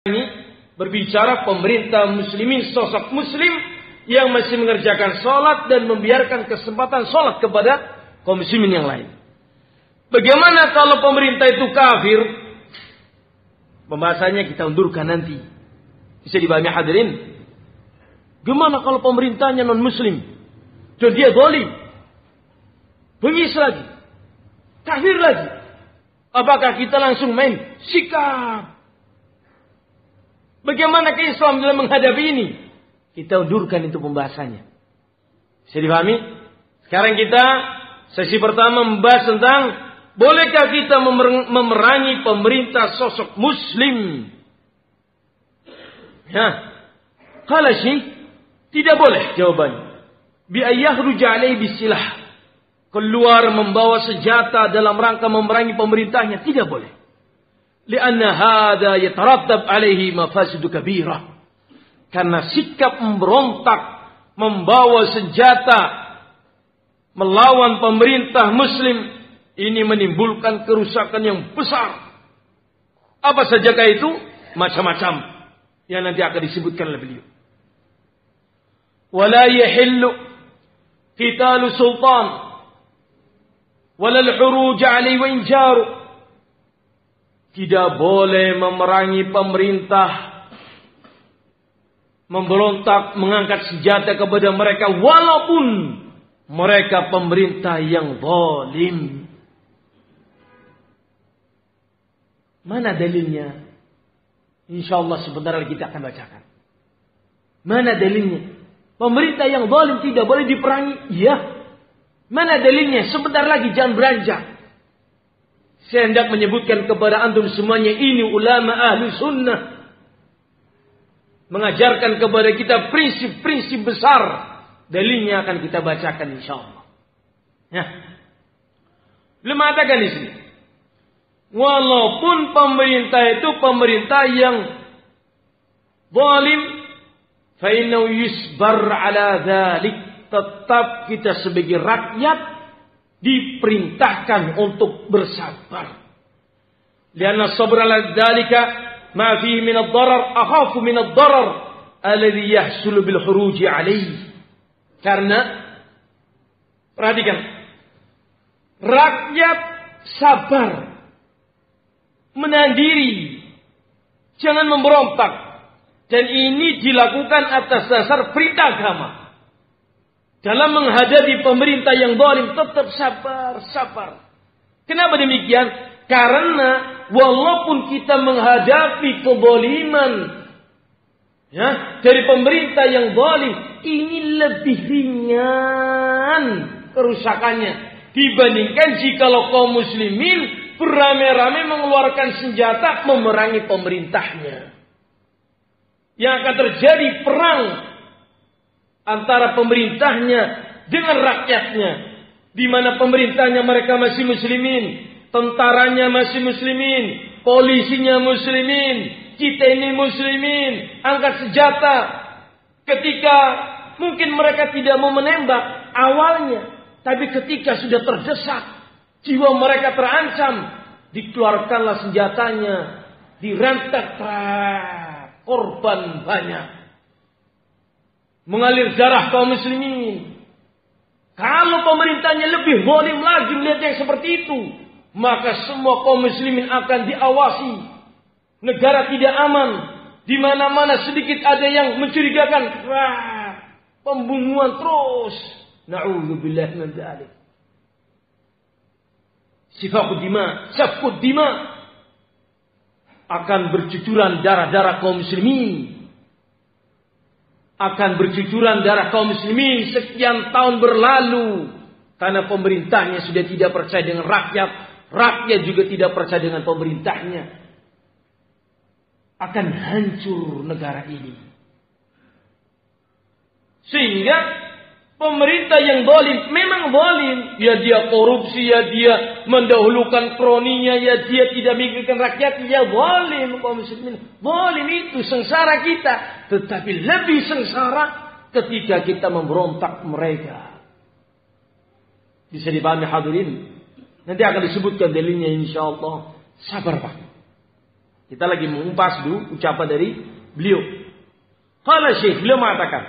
Ini berbicara pemerintah muslimin, sosok muslim yang masih mengerjakan sholat dan membiarkan kesempatan sholat kepada kaum muslimin yang lain. Bagaimana kalau pemerintah itu kafir? Pembahasannya kita undurkan nanti. Bisa dipahami hadirin? Gimana kalau pemerintahnya non muslim? Dan dia zalim, bengis lagi, kafir lagi. Apakah kita langsung main sikap? Bagaimana ke Islam dalam menghadapi ini? Kita undurkan itu pembahasannya. Bisa dipahami? Sekarang kita sesi pertama membahas tentang bolehkah kita memerangi pemerintah sosok muslim? Ya, kalau sih tidak boleh jawabannya. Bi ayyahruja alaihi bisilah. Keluar membawa senjata dalam rangka memerangi pemerintahnya tidak boleh. Lianna hadza yatarattab alaihi mafasidu kabirah. Karena sikap memberontak, membawa senjata melawan pemerintah muslim ini menimbulkan kerusakan yang besar. Apa sajakah itu? Macam-macam yang nanti akan disebutkan oleh beliau. Wala yahillu qitalu sultan wala al-huruj alaihi wa injaru. Tidak boleh memerangi pemerintah, memberontak, mengangkat senjata kepada mereka walaupun mereka pemerintah yang zalim. Mana dalilnya? InsyaAllah sebentar lagi kita akan bacakan. Mana dalilnya? Pemerintah yang zalim tidak boleh diperangi? Iya. Mana dalilnya? Sebentar lagi, jangan beranjak. Saya hendak menyebutkan kepada antum semuanya, ini ulama ahlu sunnah. Mengajarkan kepada kita prinsip-prinsip besar. Dalilnya akan kita bacakan insyaAllah. Ya. Belum mengatakan di sini. Walaupun pemerintah itu pemerintah yang zalim, fa innahu yusbar ala dzalik, tetap kita sebagai rakyat diperintahkan untuk bersabar. Lianna sabra ala dzalika ma fihi min ad-darar akhafu min ad-darar alladhi yahsulu bil khuruj alaihi. Karena perhatikan, rakyat sabar, menahan diri, jangan memberontak, dan ini dilakukan atas dasar perintah agama. Dalam menghadapi pemerintah yang zalim tetap sabar. Kenapa demikian? Karena walaupun kita menghadapi kezaliman dari pemerintah yang zalim, ini lebih ringan kerusakannya dibandingkan jikalau kaum muslimin beramai-ramai mengeluarkan senjata memerangi pemerintahnya. Yang akan terjadi perang antara pemerintahnya dengan rakyatnya, di mana pemerintahnya mereka masih muslimin, tentaranya masih muslimin, polisinya muslimin, kita ini muslimin, angkat senjata ketika mungkin mereka tidak mau menembak awalnya, tapi ketika sudah terdesak, jiwa mereka terancam, dikeluarkanlah senjatanya, dirantak, korban banyak. Mengalir darah kaum muslimin. Kalau pemerintahnya lebih zalim lagi melihat yang seperti itu, maka semua kaum muslimin akan diawasi. Negara tidak aman. Di mana-mana sedikit ada yang mencurigakan, pembunuhan terus. Na'udzubillah min dzalik. Safkud dima akan bercucuran darah-darah kaum muslimin. Akan bercucuran darah kaum muslimin sekian tahun berlalu karena pemerintahnya sudah tidak percaya dengan rakyat, rakyat juga tidak percaya dengan pemerintahnya. Akan hancur negara ini. Sehingga pemerintah yang zalim memang zalim, ya dia korupsi, ya dia mendahulukan kroninya, ya dia tidak memikirkan rakyat, ya zalim kaum muslimin. Zalim itu sengsara kita, tetapi lebih sengsara ketika kita memberontak mereka. Bisa dipahami hadirin? Nanti akan disebutkan dalilnya insyaallah. Sabar Pak. Kita lagi mengupas dulu ucapan dari beliau. Qala Syekh, beliau mengatakan,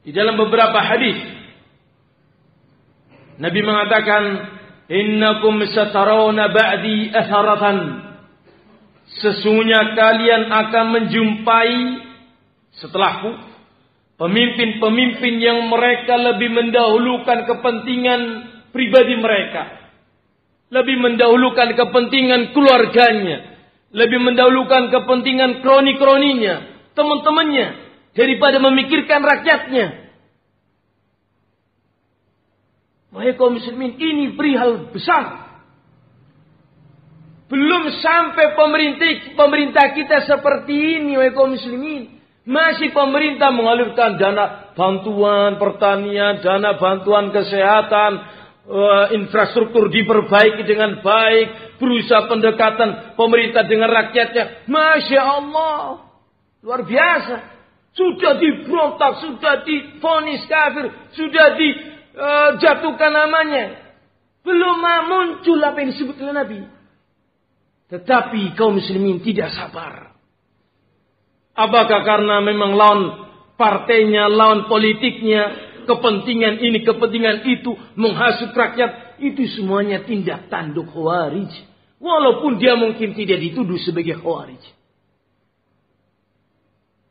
di dalam beberapa hadis Nabi mengatakan, innakum satarawna ba'di atharatan. Sesungguhnya kalian akan menjumpai setelahku pemimpin-pemimpin yang mereka lebih mendahulukan kepentingan pribadi mereka, lebih mendahulukan kepentingan keluarganya, lebih mendahulukan kepentingan kroni-kroninya, teman-temannya, daripada memikirkan rakyatnya. Wahai kaum muslimin, ini perihal besar. Belum sampai pemerintah kita seperti ini, wahai kaum muslimin. Masih pemerintah mengalirkan dana bantuan pertanian, dana bantuan kesehatan, infrastruktur diperbaiki dengan baik, berusaha pendekatan pemerintah dengan rakyatnya. Masya Allah, luar biasa. Sudah diberontak, sudah divonis kafir, sudah dijatuhkan namanya. Belum muncul apa yang disebut oleh Nabi. Tetapi kaum muslimin tidak sabar. Apakah karena memang lawan partainya, lawan politiknya, kepentingan ini, kepentingan itu, menghasut rakyat, itu semuanya tindak tanduk Khawarij. Walaupun dia mungkin tidak dituduh sebagai Khawarij.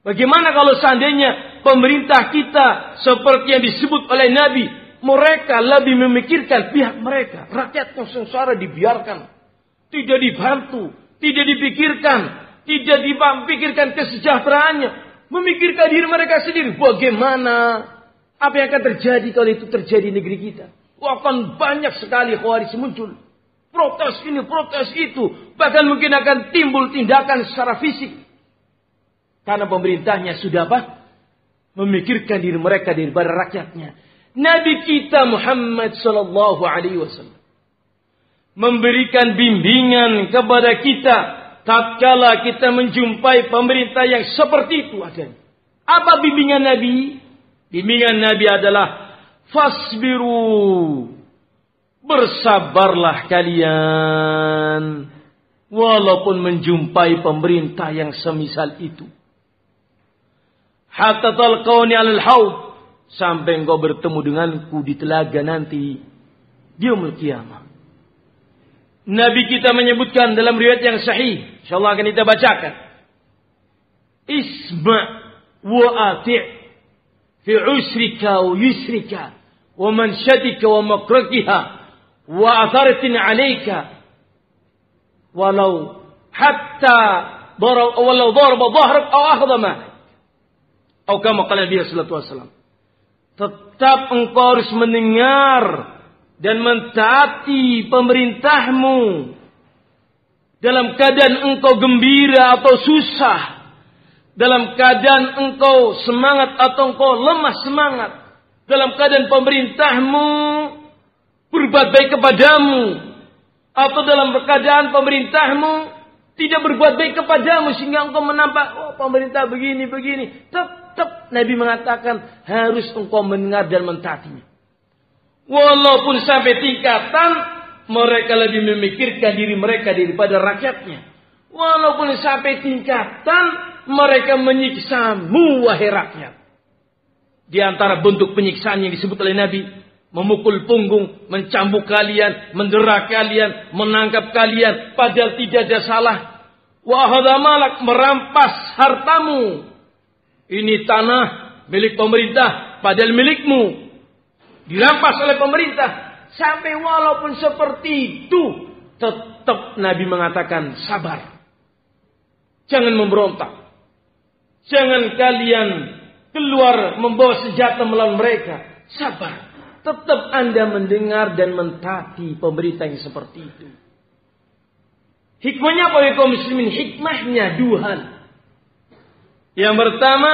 Bagaimana kalau seandainya pemerintah kita seperti yang disebut oleh Nabi, mereka lebih memikirkan pihak mereka, rakyatnya sengsara dibiarkan, tidak dibantu, tidak dipikirkan, tidak dipikirkan kesejahteraannya, memikirkan diri mereka sendiri. Bagaimana? Apa yang akan terjadi kalau itu terjadi di negeri kita? Akan banyak sekali Khawarij muncul. Protes ini, protes itu. Bahkan mungkin akan timbul tindakan secara fisik. Karena pemerintahnya sudah apa? Memikirkan diri mereka daripada rakyatnya. Nabi kita Muhammad sallallahu alaihi wasallam memberikan bimbingan kepada kita tatkala kita menjumpai pemerintah yang seperti itu adanya. Apa bimbingan Nabi? Bimbingan Nabi adalah fasbiru. Bersabarlah kalian walaupun menjumpai pemerintah yang semisal itu. Hatta talqawni 'alal haud, sampai engkau bertemu denganku di telaga nanti di yaumul qiyamah. Nabi kita menyebutkan dalam riwayat yang sahih, insyaallah akan kita bacakan. Isma' wa ati' fi usrika wa yusrika wa manshatika wa makrakiha wa atharatin 'alayka walau hatta daraba dhahrak aw akhadha ma'ak. Atau kama qala Nabi sallallahu alaihi wasallam. Tetap engkau harus mendengar dan mentaati pemerintahmu dalam keadaan engkau gembira atau susah, dalam keadaan engkau semangat atau engkau lemah semangat, dalam keadaan pemerintahmu berbuat baik kepadamu atau dalam keadaan pemerintahmu tidak berbuat baik kepadamu sehingga engkau menampak, oh pemerintah begini. Tetap Nabi mengatakan harus engkau mendengar dan mentaatinya. Walaupun sampai tingkatan mereka lebih memikirkan diri mereka daripada rakyatnya. Walaupun sampai tingkatan mereka menyiksamu wahai rakyat. Di antara bentuk penyiksaan yang disebut oleh Nabi, memukul punggung, mencambuk kalian, mendera kalian, menangkap kalian padahal tidak ada salah. Wa hadza malak, merampas hartamu. Ini tanah milik pemerintah padahal milikmu. Dirampas oleh pemerintah. Sampai walaupun seperti itu, tetap Nabi mengatakan sabar. Jangan memberontak. Jangan kalian keluar membawa senjata melawan mereka. Sabar. Tetap Anda mendengar dan mentaati pemerintah yang seperti itu. Hikmahnya apa ya kaum muslimin? Hikmahnya dua hal. Yang pertama,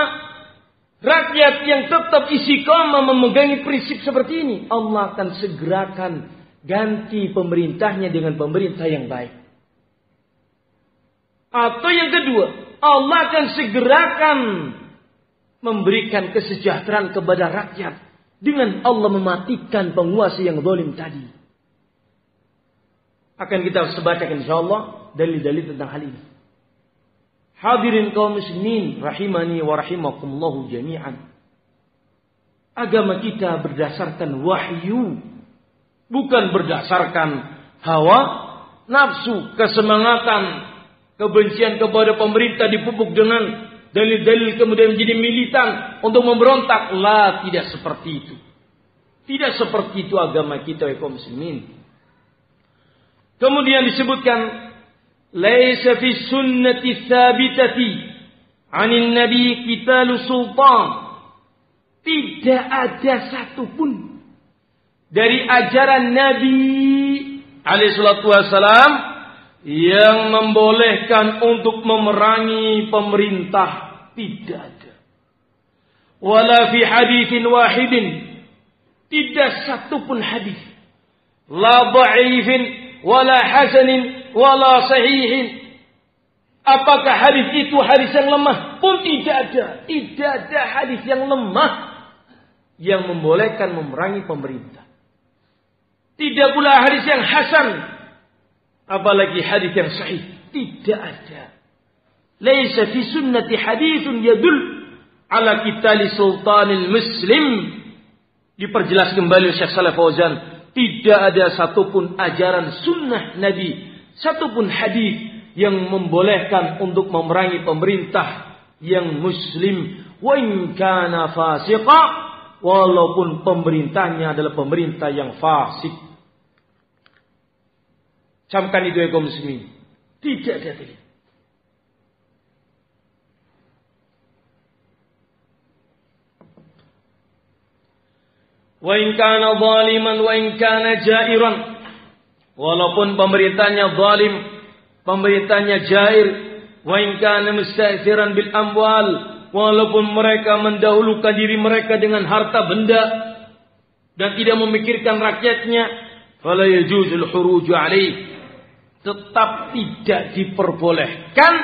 rakyat yang tetap istiqamah memegangi prinsip seperti ini, Allah akan segerakan ganti pemerintahnya dengan pemerintah yang baik. Atau yang kedua, Allah akan segerakan memberikan kesejahteraan kepada rakyat dengan Allah mematikan penguasa yang zalim tadi. Akan kita sebacakan insyaallah dalil-dalil tentang hal ini. Hadirin kaum muslimin rahimani wa rahimakumullah jami'an. Agama kita berdasarkan wahyu, bukan berdasarkan hawa, nafsu, kesemangatan, kebencian kepada pemerintah dipupuk dengan dalil-dalil kemudian menjadi militan untuk memberontak. La, tidak seperti itu. Tidak seperti itu agama kita kaum muslimin. Kemudian disebutkan laisa fi sunnati tsabitati 'anil nabi qitalu sultan. Tidak ada satupun dari ajaran Nabi alaihi salatu wasalam yang membolehkan untuk memerangi pemerintah. Tidak ada. Wala fi haditsin wahidin. Tidak satupun hadis. La dha'ifin wala hasanin wala sahihin. Apakah hadis itu hadis yang lemah? Pun tidak ada. Tidak ada hadis yang lemah yang membolehkan memerangi pemerintah. Tidak pula hadis yang hasan, apalagi hadis yang sahih. Tidak ada. Laisa fi sunnati haditsun yadul ala qitali sultanil muslim. Diperjelas kembali Syekh Shalih Fauzan, tidak ada satupun ajaran sunnah Nabi, satupun hadis yang membolehkan untuk memerangi pemerintah yang muslim. Wa in kana fasiqa, walaupun pemerintahnya adalah pemerintah yang fasik. Camkan itu ya kaum muslimin. Tidak ada dalil. Wa in kana zaliman wa in kana jairan. Walaupun pemerintahnya zalim, pemerintahnya jair, wa in kana musta'thiran bil amwal, walaupun mereka mendahulukan diri mereka dengan harta benda dan tidak memikirkan rakyatnya, fala yajuzul khuruju alaih, tetap tidak diperbolehkan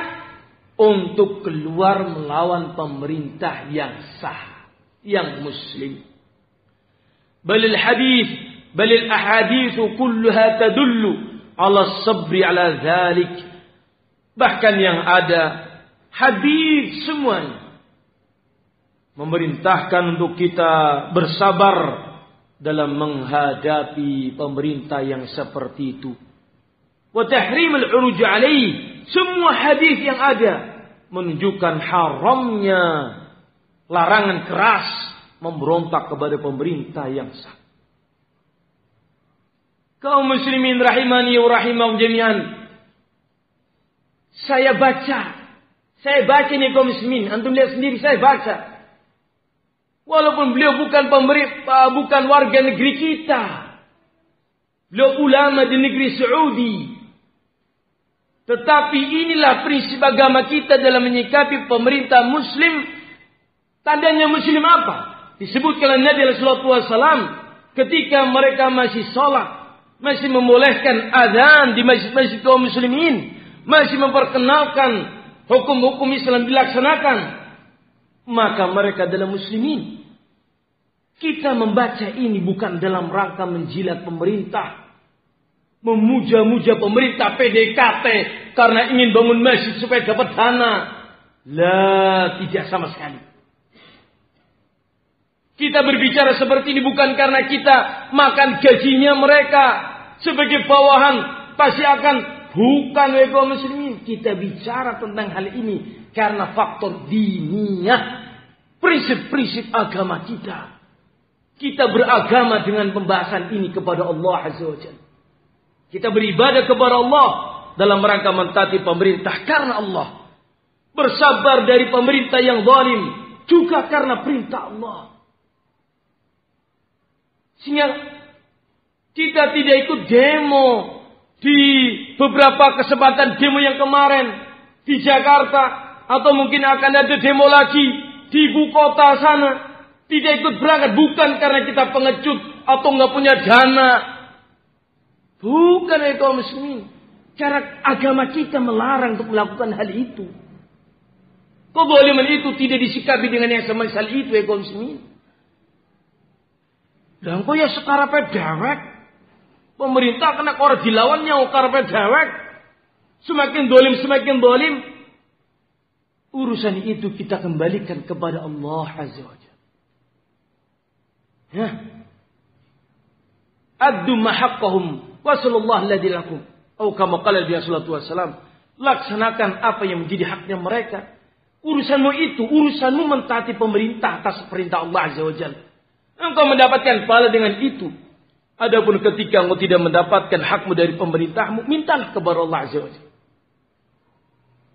untuk keluar melawan pemerintah yang sah, yang muslim. Balil ahaditsu kulluha tadullu ala sabri ala dzalik. Bahkan yang ada hadis semuanya memerintahkan untuk kita bersabar dalam menghadapi pemerintah yang seperti itu. Wa tahrimul uruj alaih. Semua hadis yang ada menunjukkan haramnya larangan keras memberontak kepada pemerintah yang sah. Kaum muslimin rahimani wa rahimakum jami'an. Saya baca nih kaum muslimin, antum lihat sendiri, saya baca. Walaupun beliau bukan pemerintah, bukan warga negeri kita. Beliau ulama di negeri Saudi. Tetapi inilah prinsip agama kita dalam menyikapi pemerintah muslim. Tandanya muslim apa? Disebutkan oleh Nabi sallallahu alaihi wasallam ketika mereka masih salat, masih membolehkan azan di masjid-masjid kaum muslimin, masih memperkenalkan hukum-hukum Islam dilaksanakan, maka mereka adalah muslimin. Kita membaca ini bukan dalam rangka menjilat pemerintah, memuja-muja pemerintah PDKT karena ingin bangun masjid supaya dapat dana. La, tidak sama sekali. Kita berbicara seperti ini bukan karena kita makan gajinya mereka sebagai bawahan, pasti akan bukan kaum muslimin. Kita bicara tentang hal ini karena faktor diniyah, prinsip-prinsip agama kita. Kita beragama dengan pembahasan ini kepada Allah Azza wa Jalla. Kita beribadah kepada Allah dalam rangka mentaati pemerintah karena Allah. Bersabar dari pemerintah yang zalim juga karena perintah Allah. Sehingga kita tidak ikut demo di beberapa kesempatan demo yang kemarin di Jakarta, atau mungkin akan ada demo lagi di ibu kota sana. Tidak ikut berangkat bukan karena kita pengecut atau nggak punya dana. Bukan ya kaum muslimin. Cara agama kita melarang untuk melakukan hal itu. Kezaliman itu tidak disikapi dengan yang sama hal itu ya kaum muslimin. Dan kok ya sekarang dewek. Pemerintah kena kor dilawannya karpet dewek. Semakin dolim. Urusan itu kita kembalikan kepada Allah Azza wa Jalla. Ya. Addu mahaqqahum wa sallallahu alladhi lakum. Atau kama qala Nabi sallallahu alaihi wasallam, laksanakan apa yang menjadi haknya mereka. Urusanmu mentaati pemerintah atas perintah Allah Azza wa Jalla. Engkau mendapatkan pahala dengan itu. Adapun ketika engkau tidak mendapatkan hakmu dari pemerintahmu, mintalah kepada Allah Azza wa Jalla.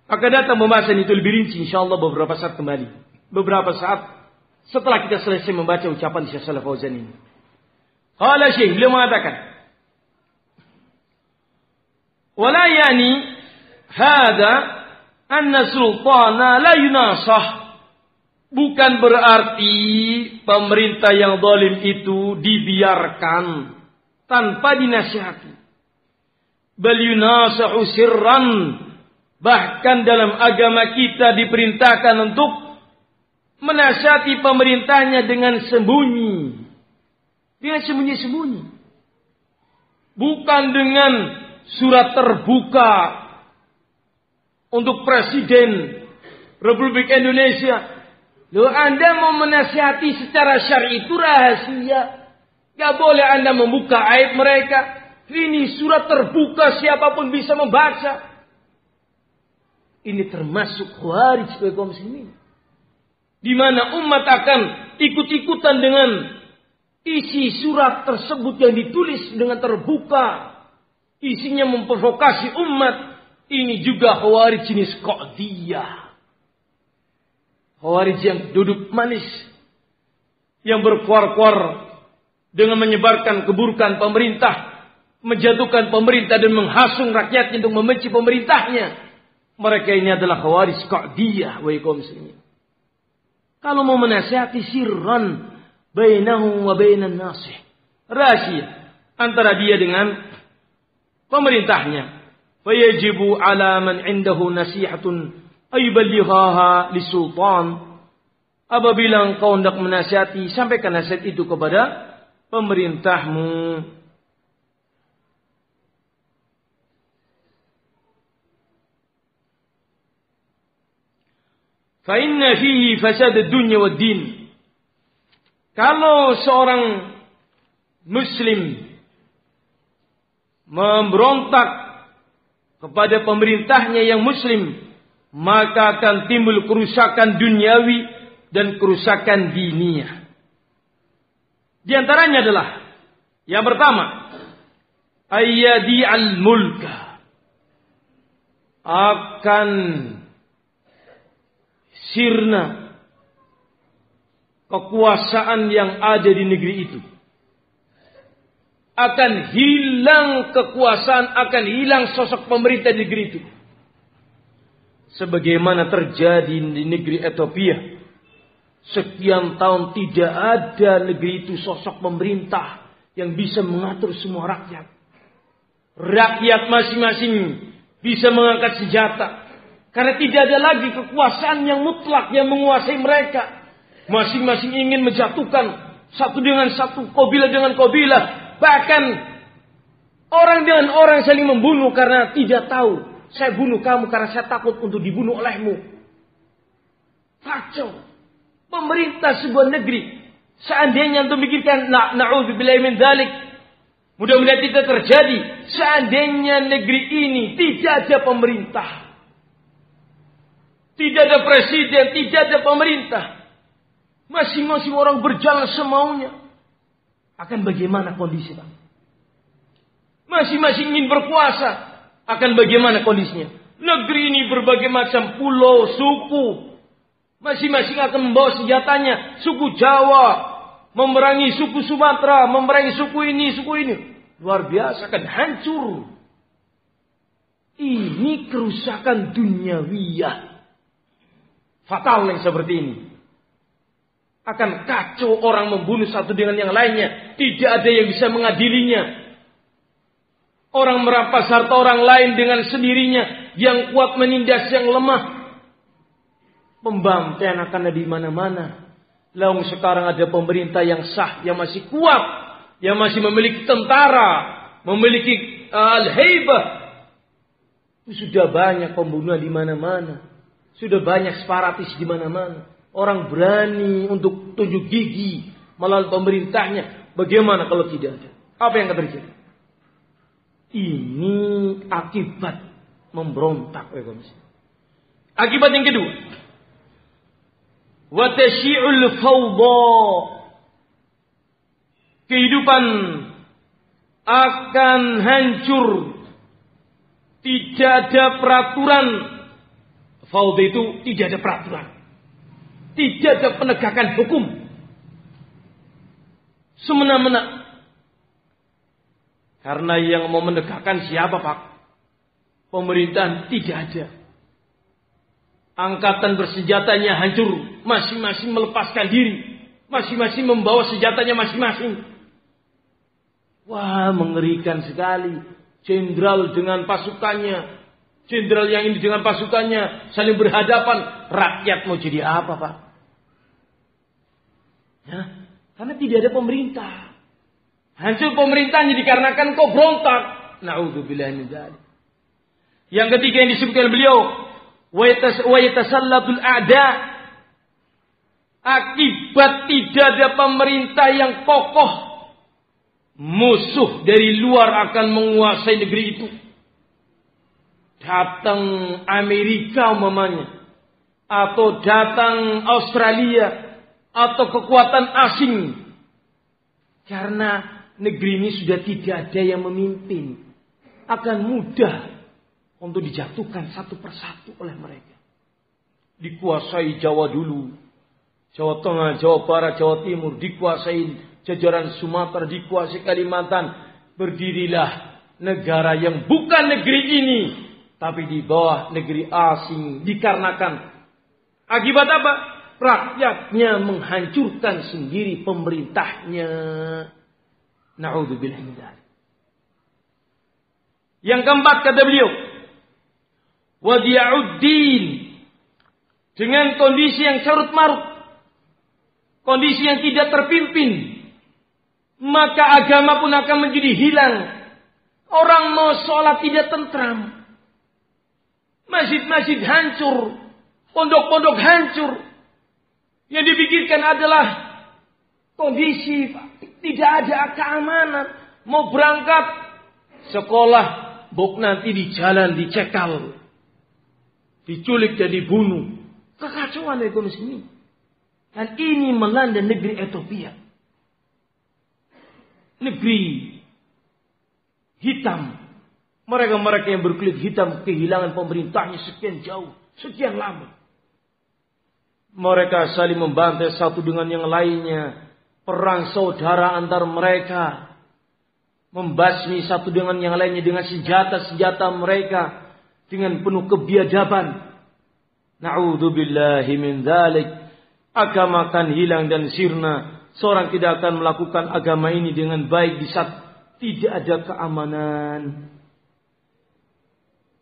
Maka datang pembahasan itu lebih rinci insyaallah beberapa saat kembali. Beberapa saat setelah kita selesai membaca ucapan Syekh Shalih Fauzan ini. Qala Syekh, beliau mengatakan, "Wala yani hada anna sultana la yunasah." Bukan berarti pemerintah yang zalim itu dibiarkan tanpa dinasihati. Bal yunasahu sirran. Bahkan dalam agama kita diperintahkan untuk menasihati pemerintahnya dengan sembunyi. Dengan sembunyi-sembunyi. Bukan dengan surat terbuka untuk Presiden Republik Indonesia. Loh, Anda mau menasihati secara syar'i itu rahasia. Gak boleh Anda membuka aib mereka. Ini surat terbuka, siapapun bisa membaca. Ini termasuk khawarij bagi kaum muslimin. Di mana umat akan ikut-ikutan dengan isi surat tersebut yang ditulis dengan terbuka. Isinya memprovokasi umat. Ini juga khawarij jenis qadiyah. Khawarij yang duduk manis. Yang berkuar-kuar dengan menyebarkan keburukan pemerintah. Menjatuhkan pemerintah dan menghasung rakyatnya untuk membenci pemerintahnya. Mereka ini adalah khawarij qadiyah wa kaum muslimin. Kalau mau menasihati sirran bainahu wa bainan nasih. Rahasia antara dia dengan pemerintahnya. Fayajibu ala man indahu nasihatun ayuballighaha lisultan. Apabila engkau hendak menasihati, sampaikan nasihat itu kepada pemerintahmu. Fa inna fihi fasad ad-dunya wad-din. Kalau seorang muslim memberontak kepada pemerintahnya yang muslim, maka akan timbul kerusakan duniawi dan kerusakan diniyah. Di antaranya adalah yang pertama, ayyadi al-mulka, akan sirna kekuasaan yang ada di negeri itu. Akan hilang kekuasaan, akan hilang sosok pemerintah di negeri itu. Sebagaimana terjadi di negeri Ethiopia. Sekian tahun tidak ada negeri itu sosok pemerintah yang bisa mengatur semua rakyat. Rakyat masing-masing bisa mengangkat senjata. Karena tidak ada lagi kekuasaan yang mutlak yang menguasai mereka. Masing-masing ingin menjatuhkan satu dengan satu, kabilah dengan kabilah. Bahkan orang dengan orang saling membunuh karena tidak tahu. Saya bunuh kamu karena saya takut untuk dibunuh olehmu. Kacau. Pemerintah sebuah negeri. Seandainya untuk memikirkan na'udzubillahi min dzalik. Mudah-mudahan tidak terjadi. Seandainya negeri ini tidak ada pemerintah. Tidak ada presiden, tidak ada pemerintah. Masing-masing orang berjalan semaunya. Akan bagaimana kondisi Pak? Masing-masing ingin berkuasa. Akan bagaimana kondisinya? Negeri ini berbagai macam pulau, suku. Masing-masing akan membawa senjatanya. Suku Jawa memerangi suku Sumatera, memerangi suku ini, suku ini. Luar biasa, akan hancur. Ini kerusakan duniawiyah. Fatal yang seperti ini. Akan kacau, orang membunuh satu dengan yang lainnya. Tidak ada yang bisa mengadilinya. Orang merampas harta orang lain dengan sendirinya. Yang kuat menindas yang lemah. Pembantaian akan ada di mana-mana. Lalu sekarang ada pemerintah yang sah, yang masih kuat. Yang masih memiliki tentara. memiliki al-haibah. Sudah banyak pembunuhan di mana-mana. Sudah banyak separatis di mana-mana. Orang berani untuk tunjuk gigi melawan pemerintahnya. Bagaimana kalau tidak ada? Apa yang akan terjadi? Ini akibat memberontak. Akibat yang kedua. Wa tasyi'ul fawda. Kehidupan akan hancur. Tidak ada peraturan. Fawda itu tidak ada peraturan. Tidak ada penegakan hukum. Semena-mena. Karena yang mau menegakkan siapa, Pak? Pemerintahan tidak ada. Angkatan bersenjatanya hancur. Masing-masing melepaskan diri. Masing-masing membawa senjatanya masing-masing. Wah, mengerikan sekali. Jenderal dengan pasukannya. Jenderal yang ini dengan pasukannya. Saling berhadapan. Rakyat mau jadi apa, Pak? Ya, karena tidak ada pemerintah. Hancur pemerintahnya dikarenakan kau berontak. Na'udzubillah min dzalik. Yang ketiga yang disebutkan beliau, wa yatasallatul a'da. Akibat tidak ada pemerintah yang kokoh, musuh dari luar akan menguasai negeri itu. Datang Amerika umpamanya, atau datang Australia, atau kekuatan asing. Karena negeri ini sudah tidak ada yang memimpin. Akan mudah untuk dijatuhkan satu persatu oleh mereka. Dikuasai Jawa dulu. Jawa Tengah, Jawa Barat, Jawa Timur. Dikuasai jajaran Sumatera, dikuasai Kalimantan. Berdirilah negara yang bukan negeri ini. Tapi di bawah negeri asing. Dikarenakan akibat apa? Rakyatnya menghancurkan sendiri pemerintahnya. Na'udzubillah min dzalik. Yang keempat kata beliau, wadiya'uddin, dengan kondisi yang carut marut, kondisi yang tidak terpimpin, maka agama pun akan menjadi hilang. Orang mau sholat tidak tentram, masjid-masjid hancur, pondok-pondok hancur. Yang dipikirkan adalah kondisi tidak ada keamanan. Mau berangkat sekolah, bok nanti di jalan dicekal, diculik dan dibunuh. Kekacauan ekonomi ini. Dan ini melanda negeri Ethiopia. Negeri hitam. Mereka-mereka yang berkulit hitam kehilangan pemerintahnya sekian jauh, sekian lama. Mereka saling membantai satu dengan yang lainnya. Perang saudara antar mereka. Membasmi satu dengan yang lainnya dengan senjata-senjata mereka. Dengan penuh kebiadaban. Na'udzubillahi min dzalik. Agama akan hilang dan sirna. Seorang tidak akan melakukan agama ini dengan baik di saat tidak ada keamanan.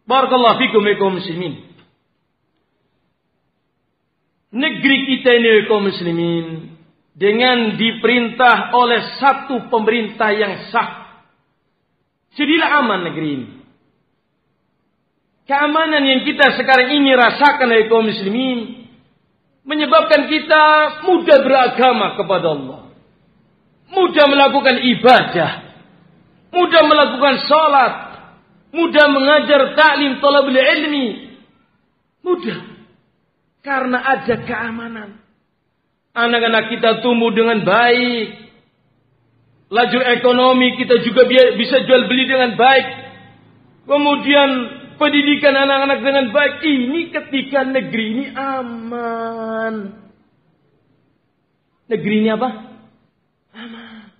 Barakallahu fikum kaum muslimin. Negeri kita ini kaum muslimin, dengan diperintah oleh satu pemerintah yang sah, jadilah aman negeri ini. Keamanan yang kita sekarang ini rasakan oleh kaum muslimin menyebabkan kita mudah beragama kepada Allah, mudah melakukan ibadah, mudah melakukan salat, mudah mengajar taklim thalabul ilmi, mudah. Karena ada keamanan. Anak-anak kita tumbuh dengan baik. Laju ekonomi kita juga bisa jual beli dengan baik. Kemudian pendidikan anak-anak dengan baik. Ini ketika negeri ini aman. Negeri ini apa? Aman.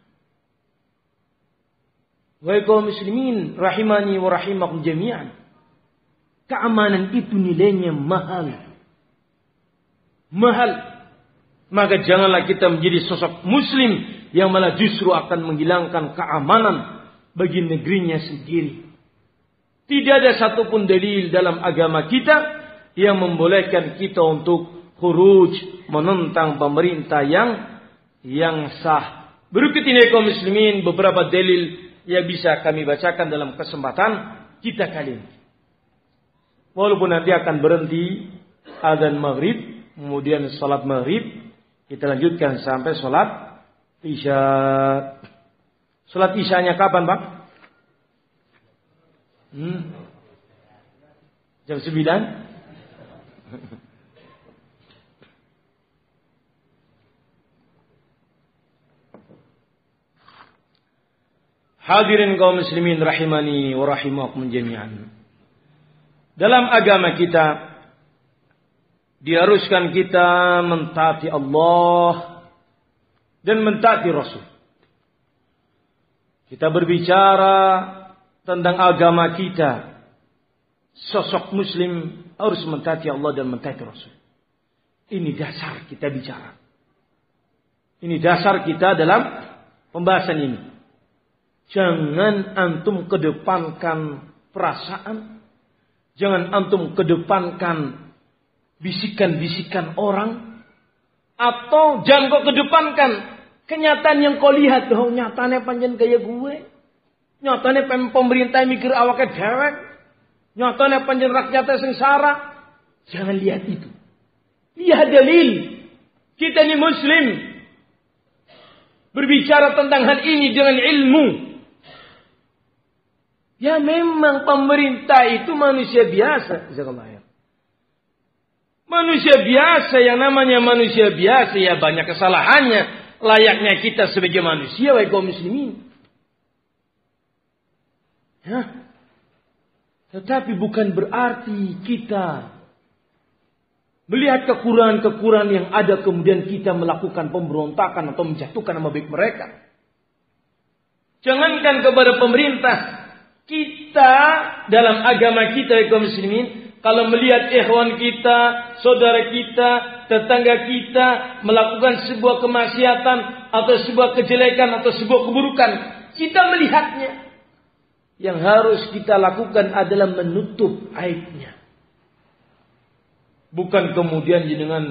Wahai kaum muslimin rahimani wa rahimakum jami'an. Keamanan itu nilainya mahal. Mahal. Maka janganlah kita menjadi sosok muslim yang malah justru akan menghilangkan keamanan bagi negerinya sendiri. Tidak ada satupun dalil dalam agama kita yang membolehkan kita untuk khuruj, menentang pemerintah yang sah. Berikut ini kaum muslimin beberapa dalil yang bisa kami bacakan dalam kesempatan kita kali ini. Walaupun nanti akan berhenti azan maghrib, kemudian salat maghrib, kita lanjutkan sampai salat isya. Salat isyanya kapan, Pak? Jam 9? Hadirin kaum muslimin rahimani wa rahimakum jami'an. Dalam agama kita diharuskan kita mentaati Allah dan mentaati Rasul. Kita berbicara tentang agama kita. Sosok muslim harus mentaati Allah dan mentaati Rasul. Ini dasar kita bicara. Ini dasar kita dalam pembahasan ini. Jangan antum kedepankan perasaan. Jangan antum kedepankan bisikan-bisikan orang. Atau jangan kau kedepankan kenyataan yang kau lihat. Oh, nyatanya panjang kayak gue. Nyatanya pemerintah mikir awaknya dewek. Nyatanya panjang rakyatnya sengsara. Jangan lihat itu. Lihat dalil. Kita ini muslim. Berbicara tentang hal ini dengan ilmu. Ya memang pemerintah itu manusia biasa. Manusia biasa, yang namanya manusia biasa ya banyak kesalahannya. Layaknya kita sebagai manusia, wahai kaum muslimin. Ya. Tetapi bukan berarti kita melihat kekurangan-kekurangan yang ada kemudian kita melakukan pemberontakan atau menjatuhkan nama baik mereka. Jangankan kepada pemerintah. Kita dalam agama kita kaum muslimin, kalau melihat ikhwan kita, saudara kita, tetangga kita melakukan sebuah kemaksiatan atau sebuah kejelekan atau sebuah keburukan, kita melihatnya. Yang harus kita lakukan adalah menutup aibnya. Bukan kemudian dengan